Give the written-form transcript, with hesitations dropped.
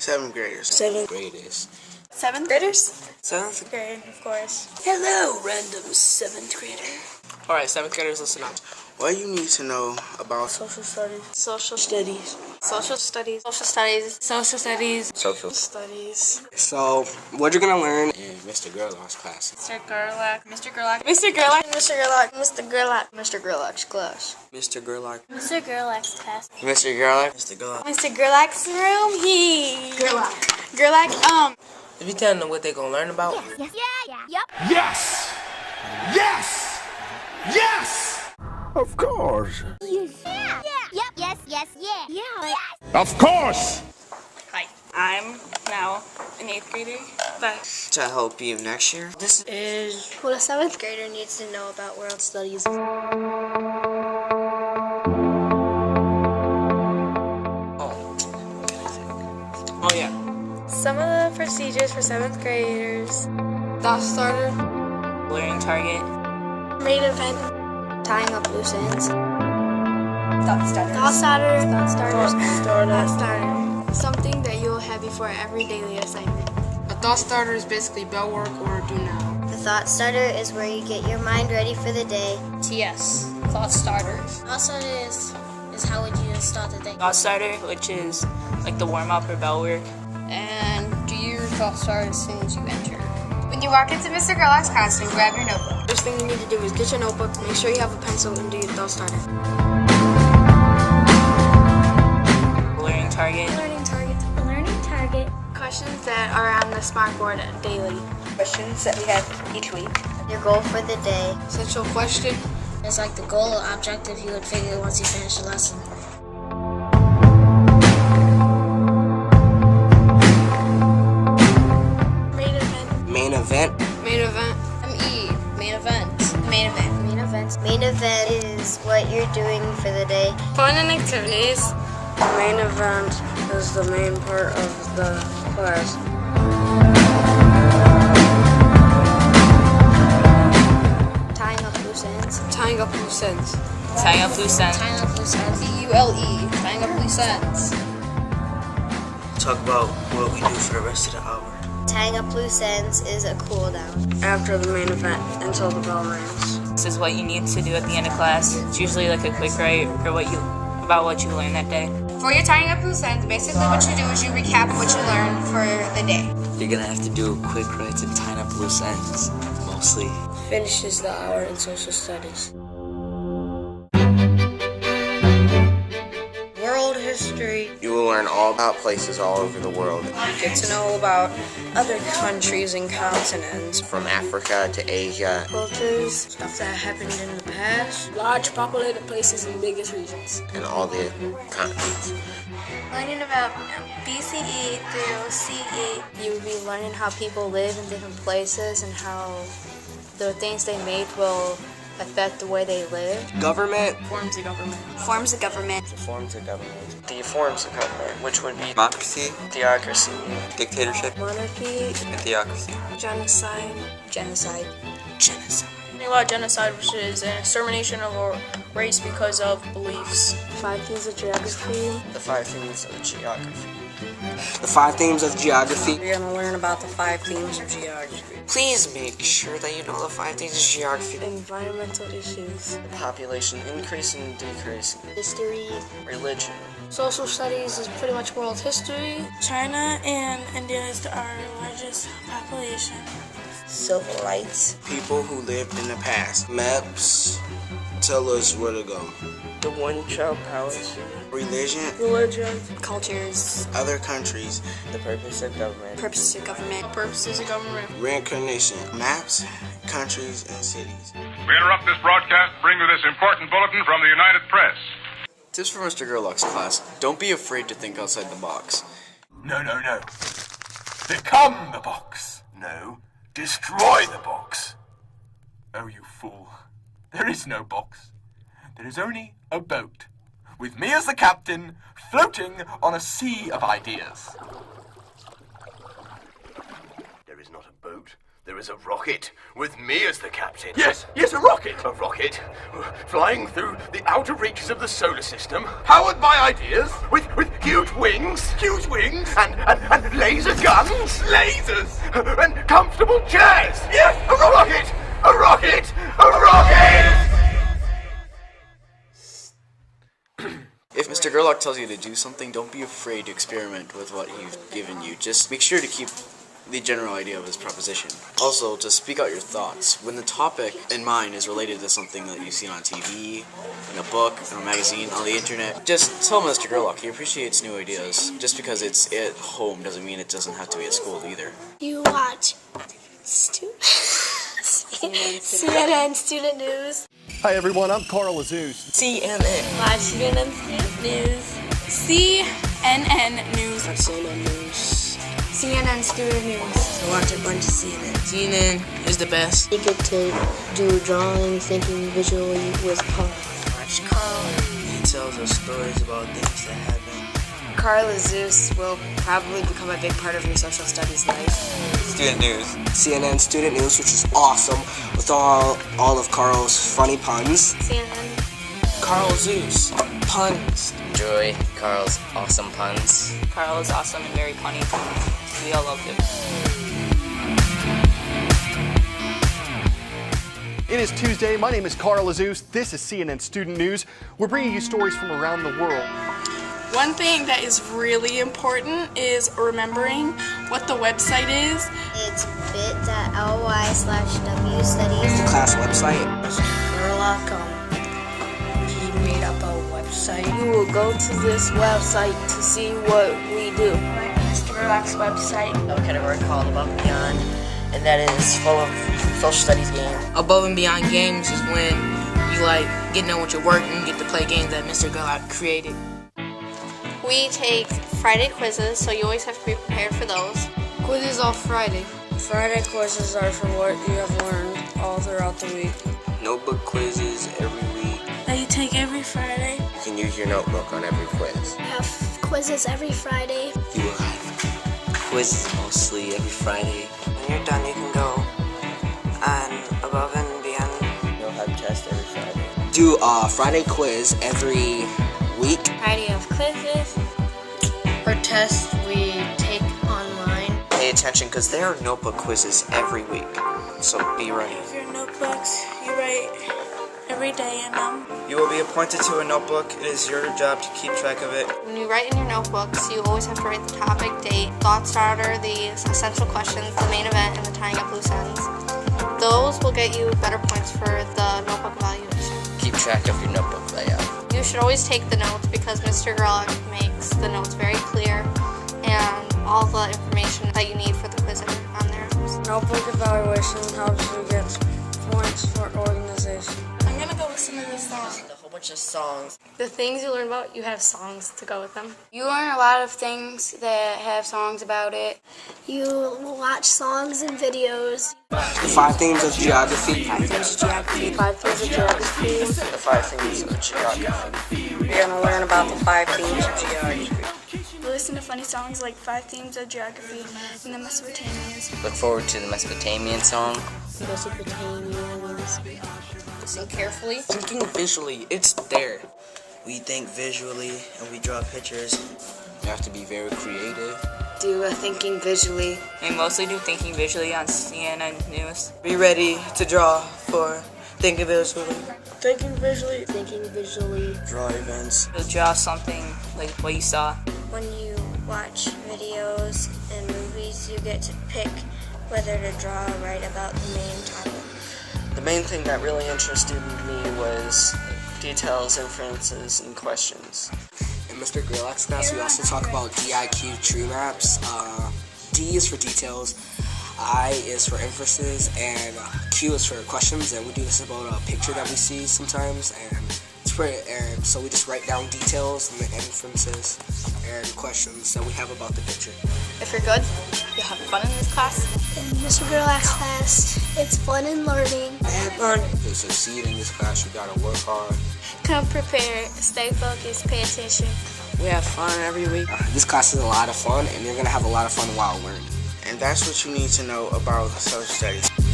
Seventh graders. Seventh graders. Seventh graders? Seventh grade, of course. Hello, random seventh grader. Alright, seventh graders, listen up. What you need to know about Social studies. Social Studies. Social studies. Social studies. Social studies. Social. Studies. So, what you're gonna learn in Mr. Gerlach's class. Mr. Gerlach. Mr. Gerlach. Mr. Gerlach. Mr. Gerlach. Mr. Gerlach. Mr. Gerlach's class. Mr. Gerlach. Mr. Gerlach's test. Mr. Gerlach. Mr. Gerlach. Mr. Gerlach's room. Gerlach. Gerlach. If you tell them what they're gonna learn about. Yes. Yeah. Yep. Yes! Yes! Yes! Of course. Yeah. Yep. Yes. Yeah. Of course! Hi. I'm now an 8th grader, but To help you next year. This is what a 7th grader needs to know about world studies. Oh yeah. some of the procedures for 7th graders. Thought starter. Learning target. Main event. Tying up loose ends. Thought starter. Thought starter. Thought starter. Starter. Thought starter. Something that you will have before every daily assignment. A thought starter is basically bell work or do now. The thought starter is where you get your mind ready for the day. TS. Thought starters. Thought starter is how would you start the day? Thought starter, which is like the warm up or bell work. And do your thought starter as soon as you enter. When you walk into Mr. Gerlach's classroom, grab your notebook. First thing you need to do is get your notebook, make sure you have a pencil, and do your thought starter. Learning target. Learning target. Learning target. Questions that are on the smart board daily. Questions that we have each week. Your goal for the day. Essential question. It's like the goal or objective you would figure once you finish the lesson. Main event. Main event. Main event. ME. Main event. Main event. Main event. Main event is what you're doing for the day. Fun and activities. The main event is the main part of the class. Tying up loose ends. Tying up loose ends. Tying up loose ends. Tying up loose ends. TULE. Tying up loose ends. Talk about what we do for the rest of the hour. Tying up loose ends is a cool down. After the main event until the bell rings. This is what you need to do at the end of class. It's usually like a quick write or about what you learned that day. For your tying up loose ends, basically what you do is you recap what you learned for the day. You're gonna have to do quick writes and tying up loose ends, mostly. Finishes the hour in social studies. World history. You will learn all about places all over the world. Get to know about other countries and continents. From Africa to Asia. Cultures, stuff that happened in the past. Large populated places in biggest regions. And all the continents. Learning about BCE through CE. You will be learning how people live in different places and how the things they make will affect the way they live. Government. Forms of government. Forms of government. The forms of government. The forms of government, which would be Democracy, theocracy, dictatorship, Monarchy, and theocracy. Genocide. genocide. genocide. About genocide, which is an extermination of a race because of beliefs. 5 things of geography. The 5 themes of geography. The 5 themes of geography. You're gonna learn about the 5 themes of geography. Please make sure that you know the 5 themes of geography. Environmental issues. Population increasing and decreasing. History. Religion. Social studies is pretty much world history. China and India is our largest population. Civil rights. People who lived in the past. Maps tell us where to go. The one-child policy. Religion. Religion. Cultures. Other countries. The purpose of government. Purposes of government. Purposes of government. Reincarnation. Maps, countries, and cities. We interrupt this broadcast to bring you this important bulletin from the United Press. Tips for Mr. Gerlach's class. Don't be afraid to think outside the box. No. Become the box. No, destroy the box. Oh, you fool. There is no box. There is only a boat, with me as the captain, floating on a sea of ideas. There is not a boat. There is a rocket with me as the captain. Yes, a rocket. A rocket flying through the outer reaches of the solar system, powered by ideas, with huge wings, and laser guns, lasers, and comfortable chairs. Yes, a rocket, a rocket, a rocket. If Mr. Gerlach tells you to do something, don't be afraid to experiment with what he's given you. Just make sure to keep the general idea of his proposition. Also, to speak out your thoughts. When the topic in mind is related to something that you've seen on TV, in a book, in a magazine, on the internet, just tell Mr. Gerlach he appreciates new ideas. Just because it's at home doesn't mean it doesn't have to be at school either. You watch CNN Student News. Hi everyone, I'm Carl Azus. CNN. Watch CNN Student News. CNN News. CNN News. CNN Student News. I watch a bunch of CNN. CNN is the best. You get to do drawing, thinking visually with Carl. Watch Carl. He tells us stories about things that happen. Carl Zeus will probably become a big part of your social studies life. Student News. CNN Student News, which is awesome, with all of Carl's funny puns. CNN. Carl Zeus. Puns. Enjoy Carl's awesome puns. Carl is awesome and very funny. We all loved him. It is Tuesday. My name is Carl Azus. This is CNN Student News. We're bringing you stories from around the world. One thing that is really important is remembering what the website is. It's bit.ly/wstudies. The class website. Gerlach, he made up a website. You will go to this website to see what we do. Mr. Gerlach's website. A category called Above and Beyond, and that is full of social studies games. Above and Beyond games is when you get to know what you're working, get to play games that Mr. Gerlach created. We take Friday quizzes, so you always have to be prepared for those. Quizzes on Friday. Friday courses are for what you have learned all throughout the week. Notebook quizzes every week. That you take every Friday. You can use your notebook on every quiz. We have quizzes every Friday. You will have quizzes mostly every Friday. When you're done, you can go on Above and Beyond. You'll have tests every Friday. Do a Friday quiz every week. Friday of quizzes. For tests we take online. Pay attention because there are notebook quizzes every week, so be ready. Your notebooks, you write every day in them. You will be appointed to a notebook. It is your job to keep track of it. When you write in your notebooks, you always have to write the topic, date, thought starter, the essential questions, the main event, and the tying up loose ends. Those will get you better points for the notebook evaluation. Keep track of your notebook layout. You should always take the notes because Mr. Gerlach makes the notes very clear and all the information that you need for the quiz are on there. Notebook evaluation helps you get points for organization. I'm gonna go listen to this song. A whole bunch of songs. The things you learn about, you have songs to go with them. You learn a lot of things that have songs about it. You watch songs and videos. The 5 themes of geography. 5 things of geography. 5 things of geography. The 5 things of geography. We're gonna learn about the 5 themes of geography. Listen to funny songs like 5 themes of geography and the Mesopotamians. Look forward to the Mesopotamian song. Mesopotamians. Listen carefully. Thinking visually, it's there. We think visually and we draw pictures. You have to be very creative. Do a thinking visually. They mostly do thinking visually on CNN News. Be ready to draw for thinking visually. Thinking visually. Thinking visually. Draw events. You'll draw something like what you saw. When you watch videos and movies, you get to pick whether to draw or write about the main topic. The main thing that really interested me was details, inferences, and questions. In Mr. Gerlach's class, we also talk about DIQ tree maps. D is for details, I is for inferences, and Q is for questions. And we do this about a picture that we see sometimes, and so we just write down details and the inferences and questions that we have about the picture. If you're good, you'll have fun in this class. In Mr. Gerlach's class, it's fun and learning. To succeed in this class, you gotta work hard. Come prepared, stay focused, pay attention. We have fun every week. This class is a lot of fun, and you're gonna have a lot of fun while learning. And that's what you need to know about social studies.